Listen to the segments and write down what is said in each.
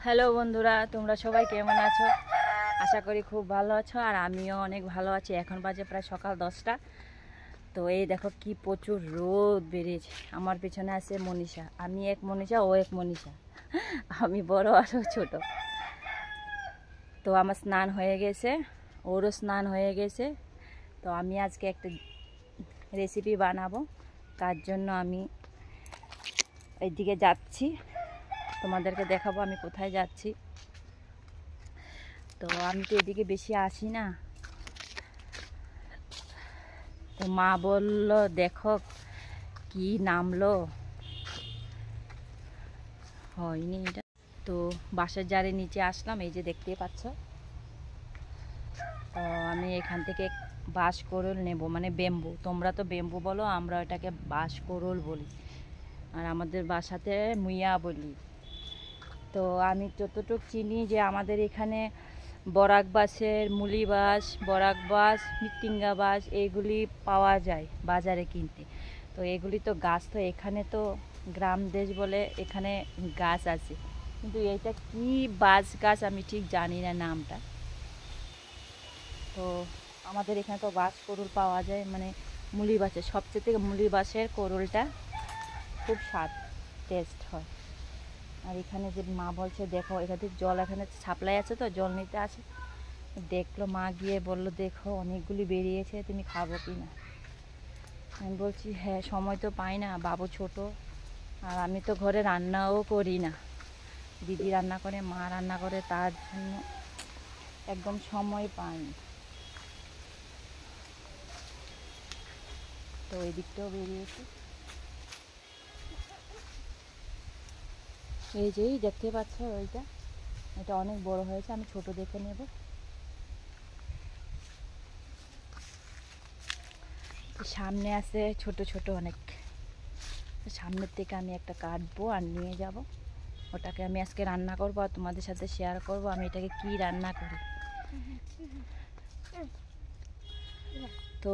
Hello বন্ধুরা, তোমরা সবাই কেমন আছো? আশা করি খুব ভালো আছো, আর আমিও অনেক ভালো আছি। এখন বাজে প্রায় সকাল 10টা। তো এই দেখো কি প্রচুর রোদ বেরিয়েছে। আমার পেছনে আছে মনীষা, আমি এক মনীষা, ও এক মনীষা, আমি বড় আরও ছোট। তো আমার স্নান হয়ে গেছে, ওরও স্নান হয়ে গেছে। তো আমি আজকে একটা রেসিপি বানাবো, তার জন্য আমি এইদিকে যাচ্ছি, তোমাদেরকে দেখাবো আমি কোথায় যাচ্ছি। তো আমি তো এদিকে বেশি আসি না, তো মা বলল দেখো কি নামলো, হয়নি এটা। তো বাসার জারে নিচে আসলাম, এই যে দেখতেই পাচ্ছ। তো আমি এখান থেকে বাঁশকরুল নেব, মানে বেম্বু, তোমরা তো বেম্বু বলো, আমরা এটাকে বাঁশকরুল বলি, আর আমাদের বাসাতে মুইয়া বলি। তো আমি যতটুকু চিনি যে আমাদের এখানে বরাক বাঁশের, মুলি বাঁশ, বরাক বাঁশ, মৃত্তিঙ্গা বাঁশ এইগুলি পাওয়া যায় বাজারে কিনতে। তো এগুলি তো গাছ, তো এখানে তো গ্রাম দেশ বলে এখানে গাছ আছে, কিন্তু এইটা কি বাঁশ গাছ আমি ঠিক জানি না নামটা। তো আমাদের এখানে তো বাঁশ করুল পাওয়া যায়, মানে মুলি বাঁশের, সবচেয়ে থেকে মুলি বাঁশের করুলটা খুব স্বাদ টেস্ট হয়। আর এখানে যে মা বলছে দেখো এখানে জল, এখানে সাপ্লাই আছে, তো জল নিতে আসে, দেখলো মা গিয়ে বলল দেখো অনেকগুলি বেরিয়েছে, তুমি খাবো কি না। আমি বলছি হ্যাঁ, সময় তো পাই না, বাবু ছোট, আর আমি তো ঘরে রান্নাও করি না, দিদি রান্না করে, মা রান্না করে, তার জন্য একদম সময় পাই না। তো ওই দিকটাও বেরিয়েছে, এই যেই দেখতে পাচ্ছ ওইটা, এটা অনেক বড় হয়েছে, আমি ছোট দেখে নেব। সামনে আছে ছোট ছোট অনেক, সামনের থেকে আমি একটা কাটবো আর নিয়ে যাব, ওটাকে আমি আজকে রান্না করবো আর তোমাদের সাথে শেয়ার করব আমি এটাকে কি রান্না করি। তো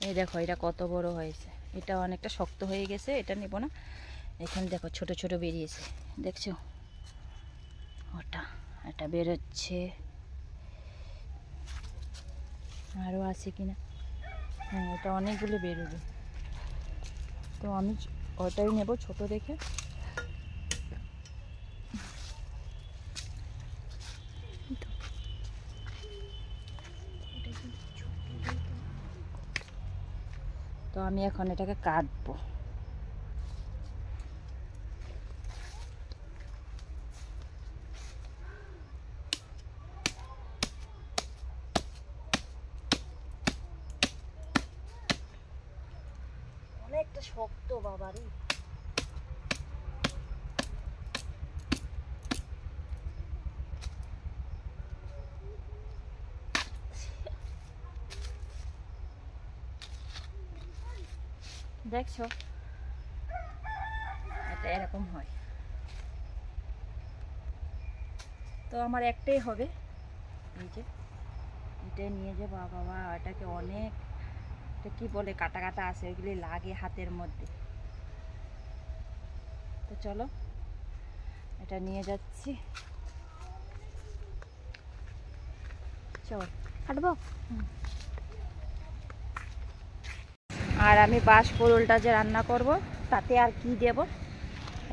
এই দেখো এটা কত বড় হয়েছে, এটা অনেকটা শক্ত হয়ে গেছে, এটা নেব না। এখানে দেখো ছোট ছোট বেরিয়েছে, দেখছো ওটা, এটা বেরোচ্ছে, আরও আছে কিনা, হ্যাঁ এটা অনেকগুলো বেরোবে। তো আমি ওটাই নেব ছোট দেখে। তো আমি এখন এটাকে কাটবো। অনেকটা শক্ত বাবারে, দেখছো এটা এরকম হয়। তো আমার একটাই হবে, এই যে এটাই নিয়ে যাবো। বাবা এটাকে অনেক, এটা কি বলে কাটা কাটা আছে, ওইগুলি লাগে হাতের মধ্যে। তো চলো এটা নিয়ে যাচ্ছি, চল কাটবো। আর আমি বাঁশকরুলটা যে রান্না করব তাতে আর কি দেব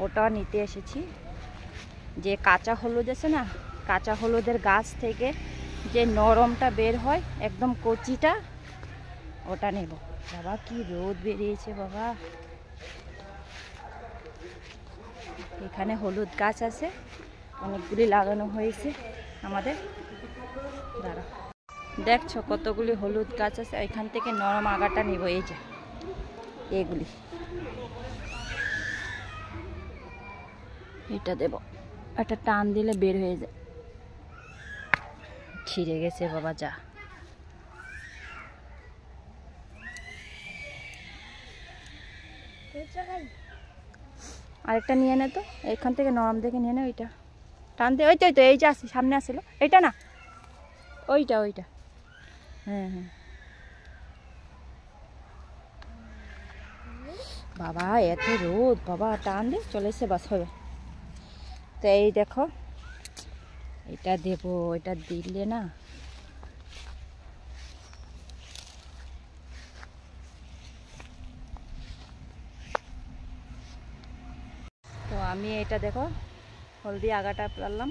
ওটা নিতে এসেছি। যে কাঁচা হলুদ আছে না, কাঁচা হলুদের গাছ থেকে যে নরমটা বের হয় একদম কচিটা, ওটা নেব। বাবা কি রোদ বেরিয়েছে বাবা, এখানে হলুদ গাছ আছে অনেকগুলি লাগানো হয়েছে আমাদের, দাঁড়া দেখছো কতগুলি হলুদ গাছ আছে, এখান থেকে নরম আগাটা নেব, এই যে এগুলি, এটা দেব, একটা টান দিলে বের হয়ে যায়। ছিঁড়ে গেছে বাবা, যা আরেকটা নিয়ে নে, তো এখান থেকে নরম দেখে নিয়ে নে, ওইটা টান দিয়ে, ওই তো এই যে আসি সামনে আসছিল, এইটা না ওইটা ওইটা, হ্যাঁ হ্যাঁ। বাবা এত রোদ বাবা, টান দে, চলে এসে বাস হবে। তো এই দেখো এটা দেব, এটা দিলে না তো আমি এটা দেখো হলদি আগাটা পেলাম,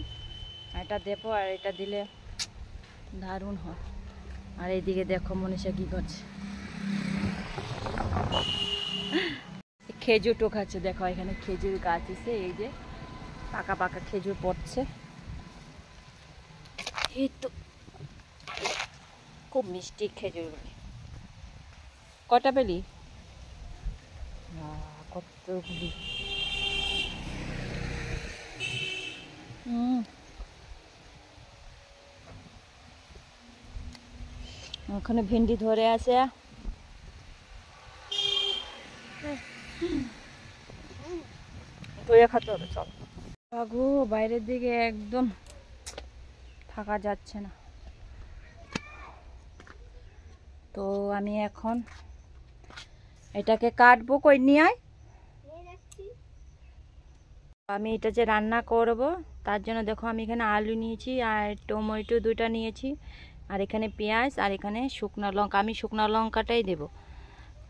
এটা দেবো আর এটা দিলে দারুণ হয়। আর এইদিকে দেখো মনীষা কি করছে, খেজুর টোকাচ্ছে। দেখো এখানে খেজুর গাছ আছে, এই যে পাকা পাকা খেজুর পড়ছে, এই তো খুব মিষ্টি খেজুর। কটা পেলি? কতগুলি। ওখানে ভেন্ডি ধরে আছে, ধরে খাতে হবে। চল বাঘু, বাইরের দিকে একদম থাকা যাচ্ছে না। তো আমি এখন এটাকে কাটবো, কই নিয়ে আয়। আমি এটা যে রান্না করব তার জন্য দেখো আমি এখানে আলু নিয়েছি আর টমেটো 2টা নিয়েছি, আর এখানে পেঁয়াজ, আর এখানে শুকনো লঙ্কা। আমি শুকনো লঙ্কাটাই দেব,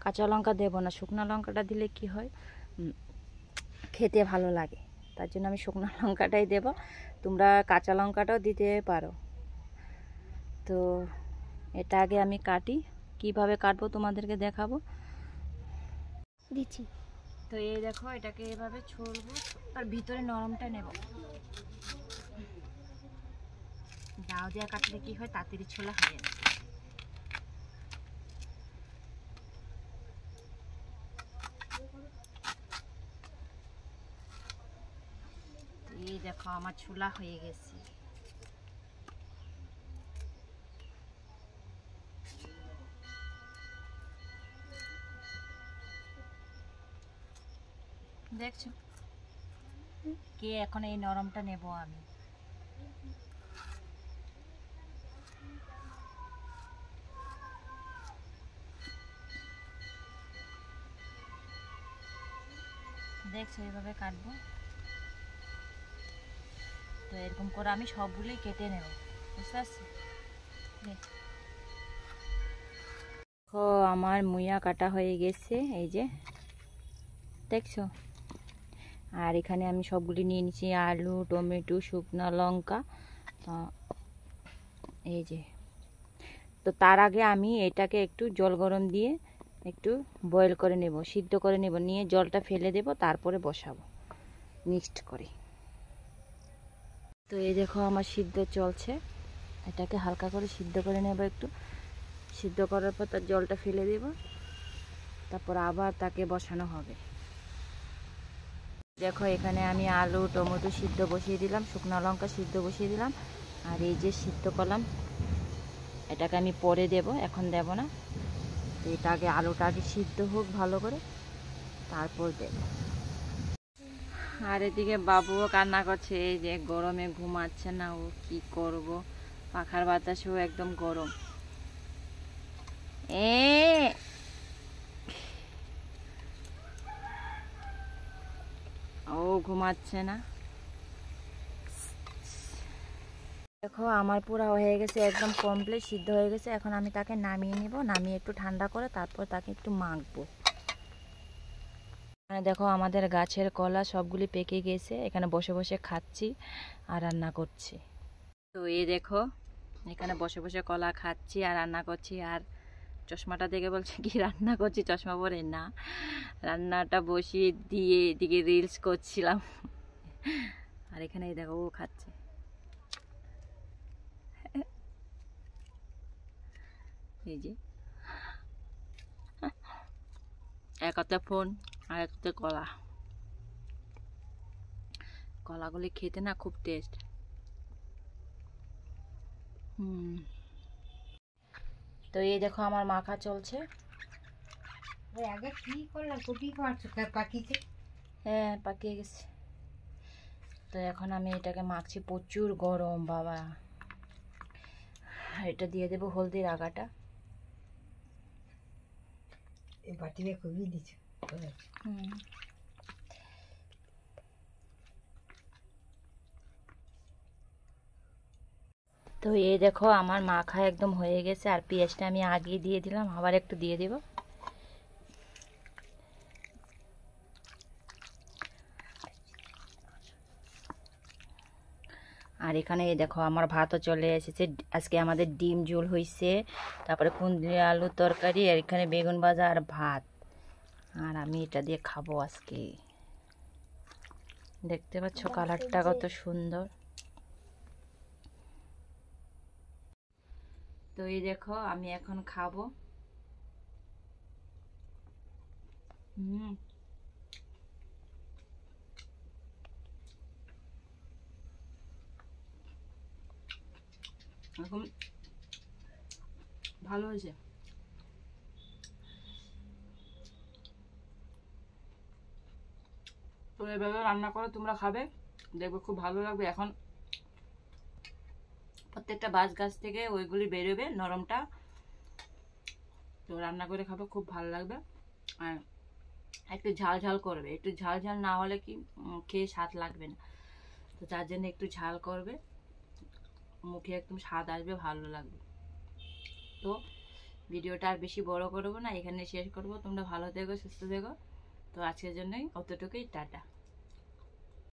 কাঁচা লঙ্কা দেব না। শুকনো লঙ্কাটা দিলে কি হয়, খেতে ভালো লাগে, তার জন্য আমি শুকনো লঙ্কাটাই দেব। তোমরা কাঁচা লঙ্কাটাও দিতে পারো। তো এটা আগে আমি কাটি, কিভাবে কাটবো তোমাদেরকে দেখাবো দিচ্ছি। তো এই দেখো এটাকে এভাবে ছড়বো, আর ভিতরে নরমটা নেব। দাও দেওয়া কাটলে কি হয়, তাড়াতাড়ি ছোলা হয়ে যায়। এই দেখো আমার ছোলা হয়ে গেছে। দেখছো কে, এখন এই নরমটা নেব আমি। দেখছো এইভাবে কাটবো। তো এরকম করে আমি সবগুলোই কেটে নেব, বুঝতে পারছি। দেখো আমার মুইয়া কাটা হয়ে গেছে, এই যে দেখছো। আর এখানে আমি সবগুলি নিয়ে নিচ্ছি, আলু, টমেটো, শুকনো লঙ্কা, এই যে। তো তার আগে আমি এটাকে একটু জল গরম দিয়ে একটু বয়েল করে নেব, সিদ্ধ করে নেব, নিয়ে জলটা ফেলে দেব, তারপরে বসাবো মিক্সড করে। তো এই দেখো আমার সিদ্ধ চলছে, এটাকে হালকা করে সিদ্ধ করে নেব। একটু সিদ্ধ করার পর তার জলটা ফেলে দেব, তারপর আবার তাকে বসানো হবে। দেখো এখানে আমি আলু, টমেটো সিদ্ধ বসিয়ে দিলাম, শুকনো লঙ্কা সিদ্ধ বসিয়ে দিলাম, আর এই যে সিদ্ধ করলাম এটাকে আমি পরে দেব, এখন দেব না। তো এটা আগে আলুটা আগে সিদ্ধ হোক ভালো করে, তারপর দেব। আর এদিকে বাবুও কান্না করছে, এই যে গরমে ঘুমাচ্ছে না, ও কি করব, পাখার বাতাসেও একদম গরম। ও ঘুমাচ্ছে না। দেখো আমার পুরো হয়ে গেছে, একদম কমপ্লিট সিদ্ধ হয়ে গেছে। এখন আমি তাকে নামিয়ে নিব, নামিয়ে একটু ঠান্ডা করে তারপর তাকে একটু মাখবো। এখানে দেখো আমাদের গাছের কলা সবগুলি পেকে গেছে, এখানে বসে বসে খাচ্ছি আর রান্না করছি। তো এই দেখো এখানে বসে বসে কলা খাচ্ছি আর রান্না করছি। আর চশমাটা দেখে বলছে কি রান্না করছি, চশমা পরে না, রান্নাটা বসিয়ে দিয়ে এদিকে রিলস করছিলাম। আর এখানে এই দেখো ও খাচ্ছে। এই যে এক হাতে ফোন আর এক হাতে কলা, কলাগুলি খেতে না খুব টেস্ট। তো এই দেখো আমার মাখা চলছে। আগে কি করলাম, কপি খাওয়াচ্ছ পাকিতে? হ্যাঁ পাকিয়ে গেছে। তো এখন আমি এটাকে মাখছি, প্রচুর গরম বাবা। এটা দিয়ে দেবো হলদির আগাটা। এই বাটিতে খুবই দিচ্ছ। তো এই দেখো আমার মাখা একদম হয়ে গেছে, আর পেঁয়াজটা আমি আগে দিয়ে দিলাম, আবার একটু দিয়ে দিব। আর এখানে এই দেখো আমার ভাতও চলে এসেছে। আজকে আমাদের ডিম ঝোল হয়েছে, তারপরে কুঁদরি আলুর তরকারি, আর এখানে বেগুন ভাজা আর ভাত। আর আমি এটা দিয়ে খাবো আজকে। দেখতে পাচ্ছ কালারটা কত সুন্দর। তো এই দেখো আমি এখন খাবো। এখন ভালো হয়েছে। তো এভাবে রান্না করে তোমরা খাবে, দেখবে খুব ভালো লাগবে। এখন প্রত্যেকটা বাঁশ গাছ থেকে ওইগুলি বেরোবে নরমটা, তো রান্না করে খাবে খুব ভালো লাগবে। আর একটু ঝাল ঝাল করবে, একটু ঝাল ঝাল না হলে কি খেয়ে স্বাদ লাগবে না। তো তার জন্য একটু ঝাল করবে, মুখে একদম স্বাদ আসবে, ভালো লাগবে। তো ভিডিওটা আর বেশি বড় করবো না, এখানে শেষ করবো। তোমরা ভালো থেকো, সুস্থ থেকো। তো আজকের জন্যই অতটুকুই, টাটা।